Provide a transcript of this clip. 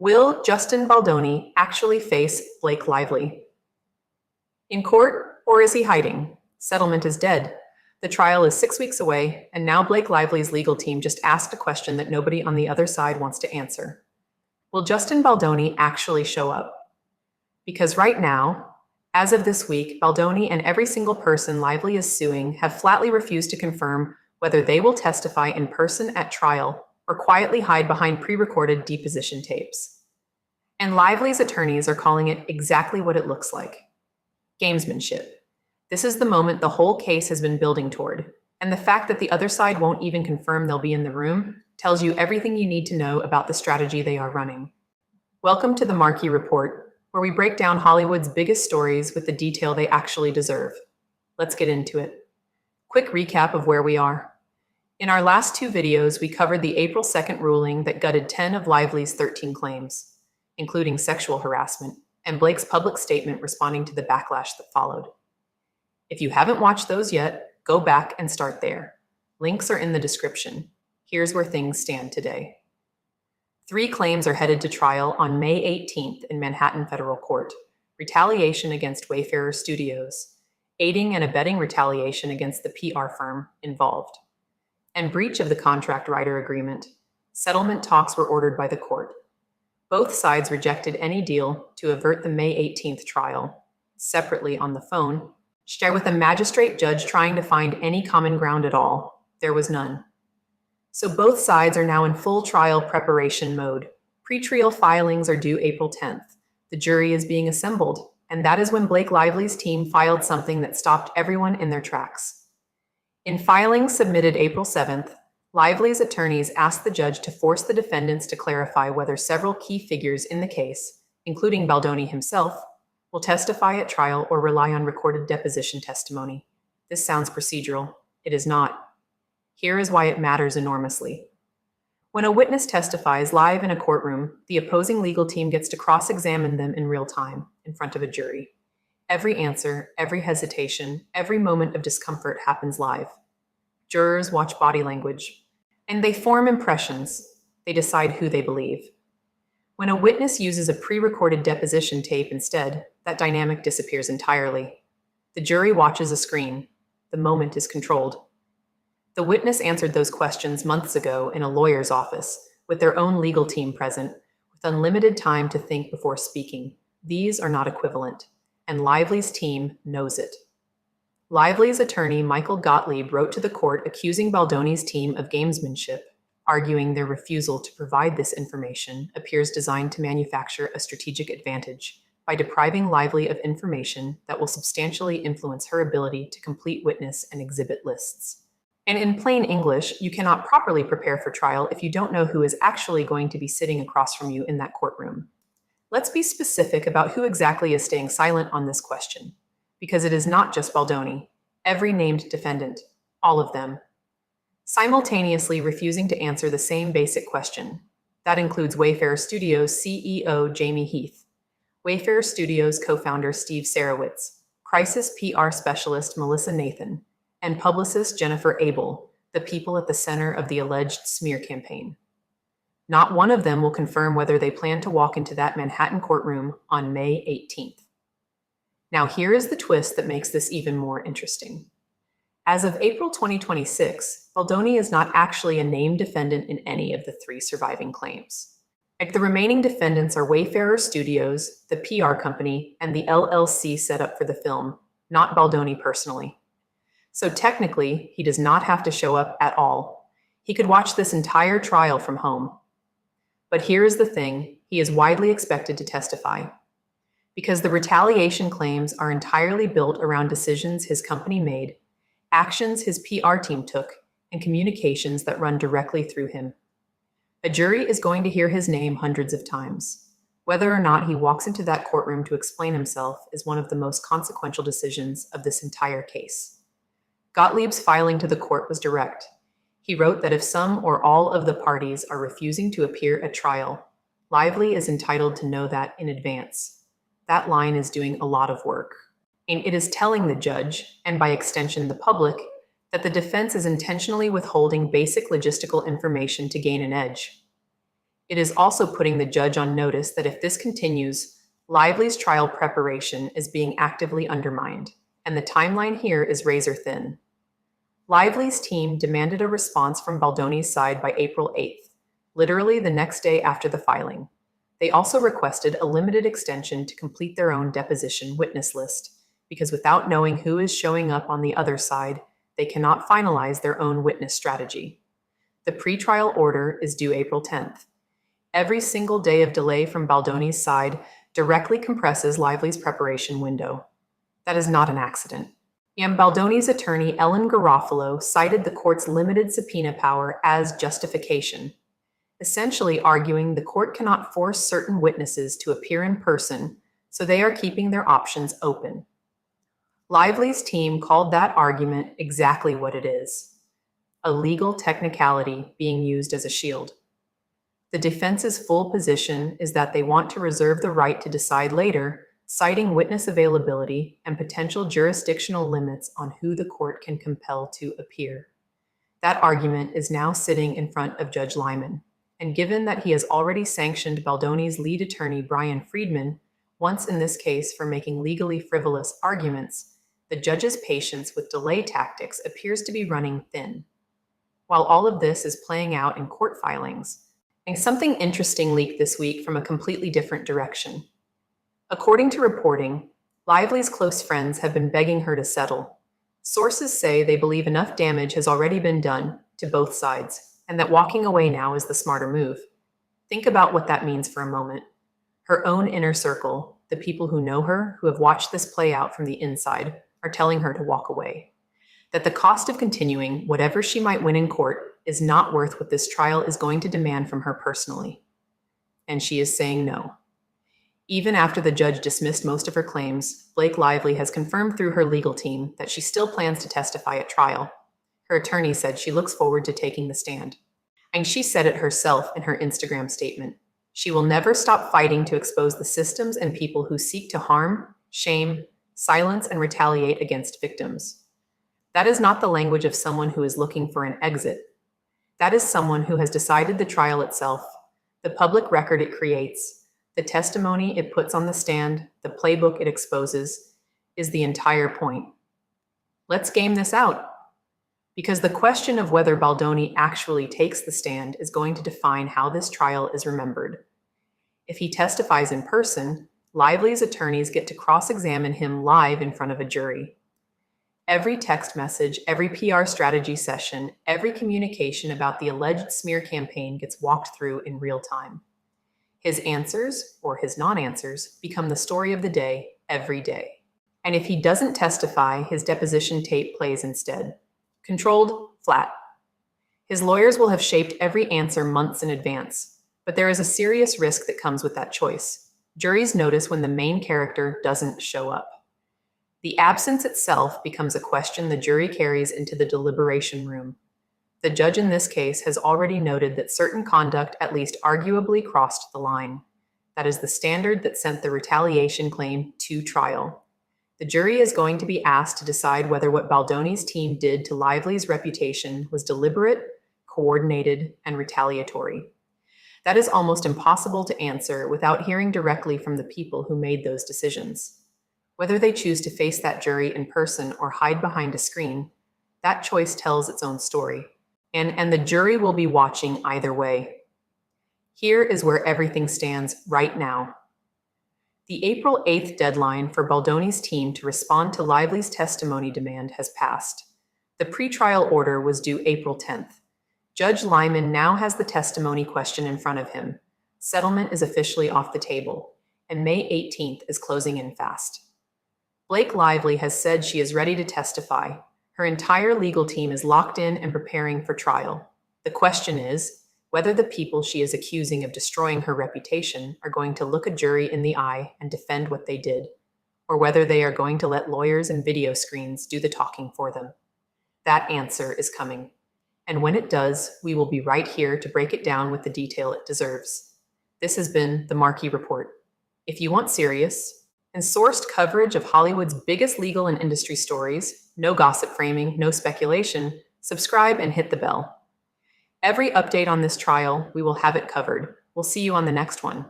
Will Justin Baldoni actually face Blake Lively? In court, or is he hiding? Settlement is dead. The trial is 6 weeks away, and now Blake Lively's legal team just asked a question that nobody on the other side wants to answer. Will Justin Baldoni actually show up? Because right now, as of this week, Baldoni and every single person Lively is suing have flatly refused to confirm whether they will testify in person at trial or quietly hide behind pre-recorded deposition tapes. And Lively's attorneys are calling it exactly what it looks like: gamesmanship. This is the moment the whole case has been building toward, and the fact that the other side won't even confirm they'll be in the room tells you everything you need to know about the strategy they are running. Welcome to the Marquee Report, where we break down Hollywood's biggest stories with the detail they actually deserve. Let's get into it. Quick recap of where we are. In our last two videos, we covered the April 2nd ruling that gutted 10 of Lively's 13 claims, including sexual harassment, and Blake's public statement responding to the backlash that followed. If you haven't watched those yet, go back and start there. Links are in the description. Here's where things stand today. 3 claims are headed to trial on May 18th in Manhattan Federal Court: retaliation against Wayfarer Studios, aiding and abetting retaliation against the PR firm involved, and breach of the contract writer agreement. Settlement talks were ordered by the court. Both sides rejected any deal to avert the May 18th trial. Separately on the phone, shared with a magistrate judge trying to find any common ground at all. There was none. So both sides are now in full trial preparation mode. Pre-trial filings are due April 10th. The jury is being assembled, and that is when Blake Lively's team filed something that stopped everyone in their tracks. In filings submitted April 7th, Lively's attorneys asked the judge to force the defendants to clarify whether several key figures in the case, including Baldoni himself, will testify at trial or rely on recorded deposition testimony. This sounds procedural. It is not. Here is why it matters enormously. When a witness testifies live in a courtroom, the opposing legal team gets to cross-examine them in real time, in front of a jury. Every answer, every hesitation, every moment of discomfort happens live. Jurors watch body language, and they form impressions. They decide who they believe. When a witness uses a pre-recorded deposition tape instead, that dynamic disappears entirely. The jury watches a screen. The moment is controlled. The witness answered those questions months ago in a lawyer's office, with their own legal team present, with unlimited time to think before speaking. These are not equivalent, and Lively's team knows it. Lively's attorney, Michael Gottlieb, wrote to the court accusing Baldoni's team of gamesmanship, arguing their refusal to provide this information appears designed to manufacture a strategic advantage by depriving Lively of information that will substantially influence her ability to complete witness and exhibit lists. And in plain English, you cannot properly prepare for trial if you don't know who is actually going to be sitting across from you in that courtroom. Let's be specific about who exactly is staying silent on this question, because it is not just Baldoni. Every named defendant, all of them, simultaneously refusing to answer the same basic question. That includes Wayfarer Studios CEO Jamie Heath, Wayfarer Studios co-founder Steve Sarowitz, crisis PR specialist Melissa Nathan, and publicist Jennifer Abel, the people at the center of the alleged smear campaign. Not one of them will confirm whether they plan to walk into that Manhattan courtroom on May 18th. Now here is the twist that makes this even more interesting. As of April 2026, Baldoni is not actually a named defendant in any of the 3 surviving claims. The remaining defendants are Wayfarer Studios, the PR company, and the LLC set up for the film, not Baldoni personally. So technically, he does not have to show up at all. He could watch this entire trial from home. But here is the thing: he is widely expected to testify. Because the retaliation claims are entirely built around decisions his company made, actions his PR team took, and communications that run directly through him. A jury is going to hear his name hundreds of times. Whether or not he walks into that courtroom to explain himself is one of the most consequential decisions of this entire case. Gottlieb's filing to the court was direct. He wrote that if some or all of the parties are refusing to appear at trial, Lively is entitled to know that in advance. That line is doing a lot of work. And it is telling the judge, and by extension the public, that the defense is intentionally withholding basic logistical information to gain an edge. It is also putting the judge on notice that if this continues, Lively's trial preparation is being actively undermined, and the timeline here is razor thin. Lively's team demanded a response from Baldoni's side by April 8th, literally the next day after the filing. They also requested a limited extension to complete their own deposition witness list, because without knowing who is showing up on the other side, they cannot finalize their own witness strategy. The pretrial order is due April 10th. Every single day of delay from Baldoni's side directly compresses Lively's preparation window. That is not an accident. And Baldoni's attorney, Ellen Garofalo, cited the court's limited subpoena power as justification, essentially arguing the court cannot force certain witnesses to appear in person, so they are keeping their options open. Lively's team called that argument exactly what it is: a legal technicality being used as a shield. The defense's full position is that they want to reserve the right to decide later, citing witness availability and potential jurisdictional limits on who the court can compel to appear. That argument is now sitting in front of Judge Lyman, and given that he has already sanctioned Baldoni's lead attorney, Brian Friedman, once in this case for making legally frivolous arguments, the judge's patience with delay tactics appears to be running thin. While all of this is playing out in court filings, and something interesting leaked this week from a completely different direction. According to reporting, Lively's close friends have been begging her to settle. Sources say they believe enough damage has already been done to both sides, and that walking away now is the smarter move. Think about what that means for a moment. Her own inner circle, the people who know her, who have watched this play out from the inside, are telling her to walk away. That the cost of continuing whatever she might win in court is not worth what this trial is going to demand from her personally. And she is saying no. Even after the judge dismissed most of her claims, Blake Lively has confirmed through her legal team that she still plans to testify at trial. Her attorney said she looks forward to taking the stand. And she said it herself in her Instagram statement. She will never stop fighting to expose the systems and people who seek to harm, shame, silence, and retaliate against victims. That is not the language of someone who is looking for an exit. That is someone who has decided the trial itself, the public record it creates, the testimony it puts on the stand, the playbook it exposes, is the entire point. Let's game this out. Because the question of whether Baldoni actually takes the stand is going to define how this trial is remembered. If he testifies in person, Lively's attorneys get to cross-examine him live in front of a jury. Every text message, every PR strategy session, every communication about the alleged smear campaign gets walked through in real time. His answers, or his non-answers, become the story of the day every day. And if he doesn't testify, his deposition tape plays instead. Controlled, flat. His lawyers will have shaped every answer months in advance, but there is a serious risk that comes with that choice. Juries notice when the main character doesn't show up. The absence itself becomes a question the jury carries into the deliberation room. The judge in this case has already noted that certain conduct at least arguably crossed the line. That is the standard that sent the retaliation claim to trial. The jury is going to be asked to decide whether what Baldoni's team did to Lively's reputation was deliberate, coordinated, and retaliatory. That is almost impossible to answer without hearing directly from the people who made those decisions. Whether they choose to face that jury in person or hide behind a screen, that choice tells its own story. And the jury will be watching either way. Here is where everything stands right now. The April 8th deadline for Baldoni's team to respond to Lively's testimony demand has passed. The pretrial order was due April 10th. Judge Lyman now has the testimony question in front of him. Settlement is officially off the table, and May 18th is closing in fast. Blake Lively has said she is ready to testify. Her entire legal team is locked in and preparing for trial. The question is whether the people she is accusing of destroying her reputation are going to look a jury in the eye and defend what they did, or whether they are going to let lawyers and video screens do the talking for them. That answer is coming. And when it does, we will be right here to break it down with the detail it deserves. This has been the Marquee Report. If you want serious and sourced coverage of Hollywood's biggest legal and industry stories, no gossip framing, no speculation, subscribe and hit the bell. Every update on this trial, we will have it covered. We'll see you on the next one.